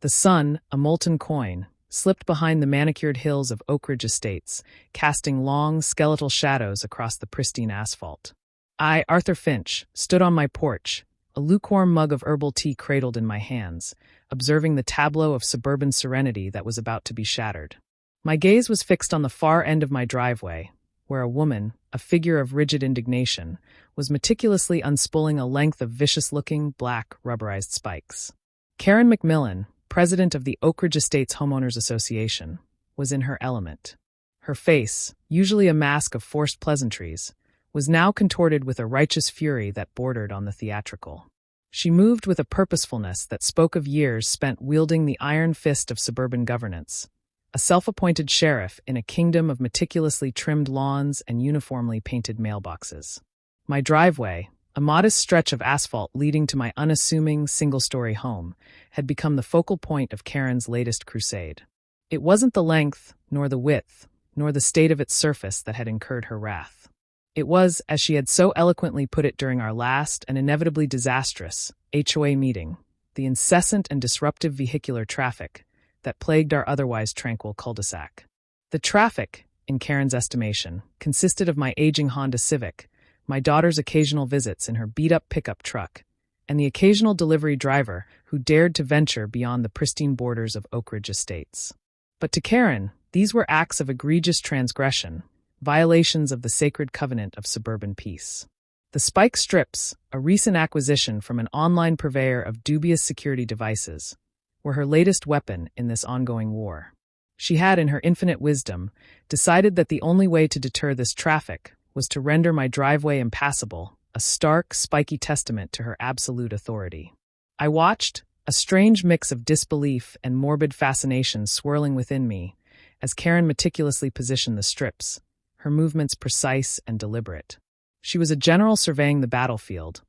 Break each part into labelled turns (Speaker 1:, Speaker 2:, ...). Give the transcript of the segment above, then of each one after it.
Speaker 1: The sun, a molten coin, slipped behind the manicured hills of Oakridge Estates, casting long, skeletal shadows across the pristine asphalt. I, Arthur Finch, stood on my porch, a lukewarm mug of herbal tea cradled in my hands, observing the tableau of suburban serenity that was about to be shattered. My gaze was fixed on the far end of my driveway, where a woman, a figure of rigid indignation, was meticulously unspooling a length of vicious-looking, black, rubberized spikes. Karen McMillan, president of the Oakridge Estates Homeowners Association, was in her element. Her face, usually a mask of forced pleasantries, was now contorted with a righteous fury that bordered on the theatrical. She moved with a purposefulness that spoke of years spent wielding the iron fist of suburban governance, a self-appointed sheriff in a kingdom of meticulously trimmed lawns and uniformly painted mailboxes. My driveway, a modest stretch of asphalt leading to my unassuming single-story home, had become the focal point of Karen's latest crusade. It wasn't the length, nor the width, nor the state of its surface that had incurred her wrath. It was, as she had so eloquently put it during our last and inevitably disastrous HOA meeting, the incessant and disruptive vehicular traffic that plagued our otherwise tranquil cul-de-sac. The traffic, in Karen's estimation, consisted of my aging Honda Civic, my daughter's occasional visits in her beat-up pickup truck, and the occasional delivery driver who dared to venture beyond the pristine borders of Oakridge Estates. But to Karen, these were acts of egregious transgression, violations of the sacred covenant of suburban peace. The spike strips, a recent acquisition from an online purveyor of dubious security devices, were her latest weapon in this ongoing war. She had, in her infinite wisdom, decided that the only way to deter this traffic was to render my driveway impassable, a stark, spiky testament to her absolute authority. I watched, a strange mix of disbelief and morbid fascination swirling within me, as Karen meticulously positioned the strips, her movements precise and deliberate. She was a general surveying the battlefield,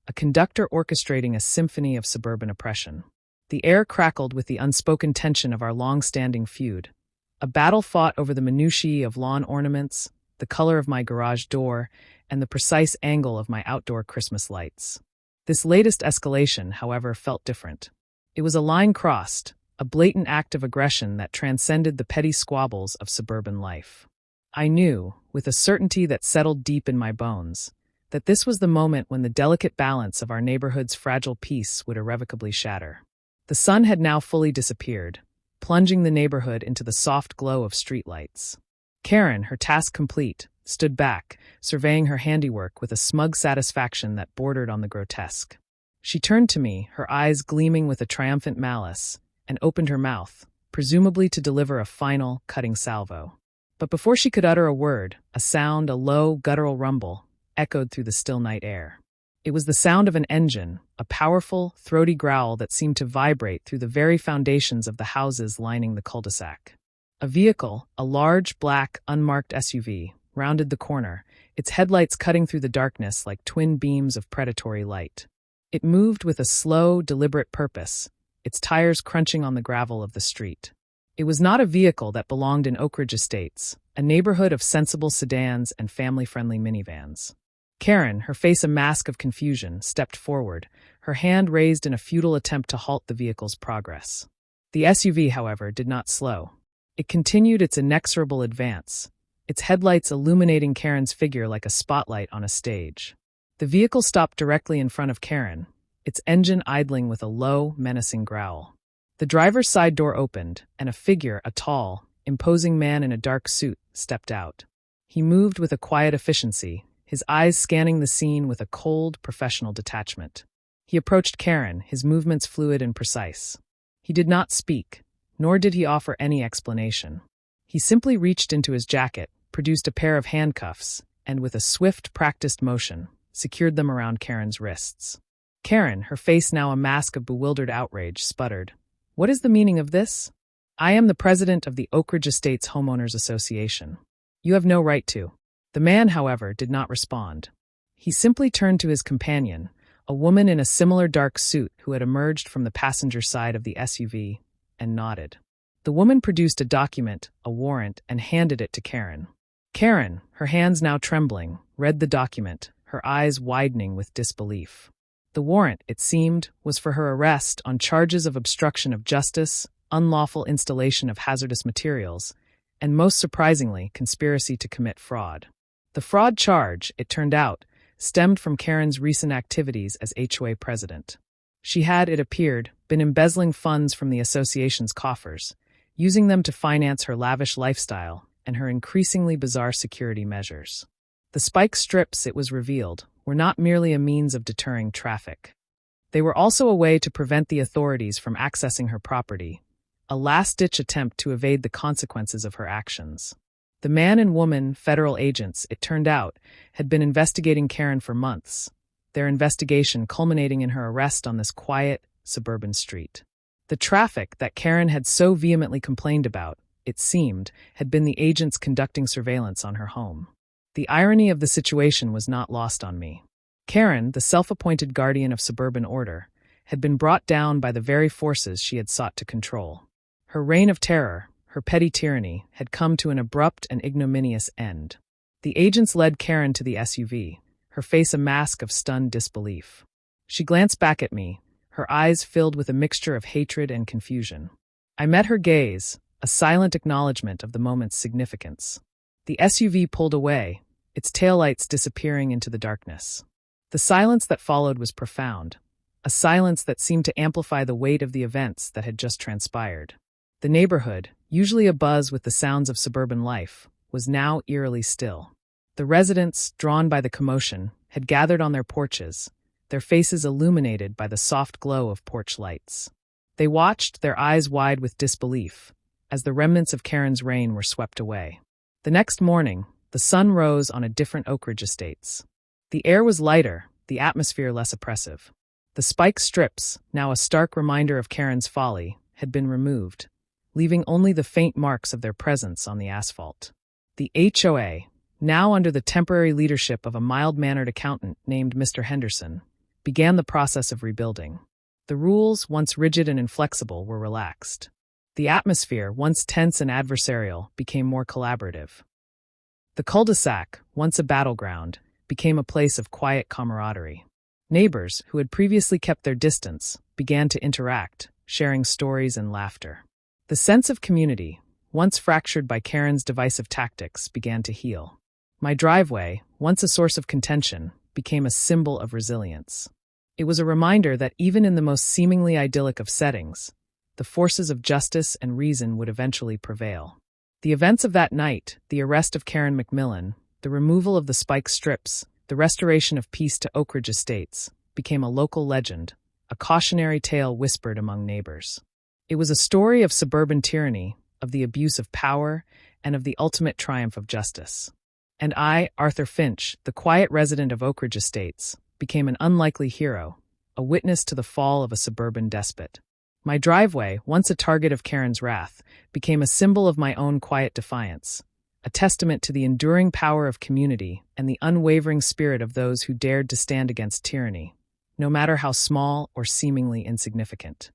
Speaker 1: a conductor orchestrating a symphony of suburban oppression. The air crackled with the unspoken tension of our long-standing feud, a battle fought over the minutiae of lawn ornaments, the color of my garage door, and the precise angle of my outdoor Christmas lights. This latest escalation, however, felt different. It was a line crossed, a blatant act of aggression that transcended the petty squabbles of suburban life. I knew, with a certainty that settled deep in my bones, that this was the moment when the delicate balance of our neighborhood's fragile peace would irrevocably shatter. The sun had now fully disappeared, plunging the neighborhood into the soft glow of streetlights. Karen, her task complete, stood back, surveying her handiwork with a smug satisfaction that bordered on the grotesque. She turned to me, her eyes gleaming with a triumphant malice, and opened her mouth, presumably to deliver a final, cutting salvo. But before she could utter a word, a sound, a low, guttural rumble, echoed through the still night air. It was the sound of an engine, a powerful, throaty growl that seemed to vibrate through the very foundations of the houses lining the cul-de-sac. A vehicle, a large, black, unmarked SUV, rounded the corner, its headlights cutting through the darkness like twin beams of predatory light. It moved with a slow, deliberate purpose, its tires crunching on the gravel of the street. It was not a vehicle that belonged in Oakridge Estates, a neighborhood of sensible sedans and family-friendly minivans. Karen, her face a mask of confusion, stepped forward, her hand raised in a futile attempt to halt the vehicle's progress. The SUV, however, did not slow. It continued its inexorable advance, its headlights illuminating Karen's figure like a spotlight on a stage. The vehicle stopped directly in front of Karen, its engine idling with a low, menacing growl. The driver's side door opened, and a figure, a tall, imposing man in a dark suit, stepped out. He moved with a quiet efficiency, his eyes scanning the scene with a cold, professional detachment. He approached Karen, his movements fluid and precise. He did not speak, nor did he offer any explanation. He simply reached into his jacket, produced a pair of handcuffs, and with a swift, practiced motion, secured them around Karen's wrists. Karen, her face now a mask of bewildered outrage, sputtered, "What is the meaning of this? I am the president of the Oakridge Estates Homeowners Association. You have no right to." The man, however, did not respond. He simply turned to his companion, a woman in a similar dark suit who had emerged from the passenger side of the SUV, and nodded. The woman produced a document, a warrant, and handed it to Karen. Karen, her hands now trembling, read the document, her eyes widening with disbelief. The warrant, it seemed, was for her arrest on charges of obstruction of justice, unlawful installation of hazardous materials, and most surprisingly, conspiracy to commit fraud. The fraud charge, it turned out, stemmed from Karen's recent activities as HOA president. She had, it appeared, been embezzling funds from the association's coffers, using them to finance her lavish lifestyle and her increasingly bizarre security measures. The spike strips, it was revealed, were not merely a means of deterring traffic. They were also a way to prevent the authorities from accessing her property, a last-ditch attempt to evade the consequences of her actions. The man and woman, federal agents, it turned out, had been investigating Karen for months, their investigation culminating in her arrest on this quiet, suburban street. The traffic that Karen had so vehemently complained about, it seemed, had been the agents conducting surveillance on her home. The irony of the situation was not lost on me. Karen, the self-appointed guardian of suburban order, had been brought down by the very forces she had sought to control. Her reign of terror, her petty tyranny, had come to an abrupt and ignominious end. The agents led Karen to the SUV, her face a mask of stunned disbelief. She glanced back at me, her eyes filled with a mixture of hatred and confusion. I met her gaze, a silent acknowledgement of the moment's significance. The SUV pulled away, its taillights disappearing into the darkness. The silence that followed was profound, a silence that seemed to amplify the weight of the events that had just transpired. The neighborhood, usually abuzz with the sounds of suburban life, was now eerily still. The residents, drawn by the commotion, had gathered on their porches, their faces illuminated by the soft glow of porch lights. They watched, their eyes wide with disbelief, as the remnants of Karen's reign were swept away. The next morning, the sun rose on a different Oakridge Estates. The air was lighter, the atmosphere less oppressive. The spike strips, now a stark reminder of Karen's folly, had been removed, leaving only the faint marks of their presence on the asphalt. The HOA, now under the temporary leadership of a mild-mannered accountant named Mr. Henderson, began the process of rebuilding. The rules, once rigid and inflexible, were relaxed. The atmosphere, once tense and adversarial, became more collaborative. The cul-de-sac, once a battleground, became a place of quiet camaraderie. Neighbors, who had previously kept their distance, began to interact, sharing stories and laughter. The sense of community, once fractured by Karen's divisive tactics, began to heal. My driveway, once a source of contention, became a symbol of resilience. It was a reminder that even in the most seemingly idyllic of settings, the forces of justice and reason would eventually prevail. The events of that night, the arrest of Karen McMillan, the removal of the spike strips, the restoration of peace to Oakridge Estates, became a local legend, a cautionary tale whispered among neighbors. It was a story of suburban tyranny, of the abuse of power, and of the ultimate triumph of justice. And I, Arthur Finch, the quiet resident of Oakridge Estates, became an unlikely hero, a witness to the fall of a suburban despot. My driveway, once a target of Karen's wrath, became a symbol of my own quiet defiance, a testament to the enduring power of community and the unwavering spirit of those who dared to stand against tyranny, no matter how small or seemingly insignificant.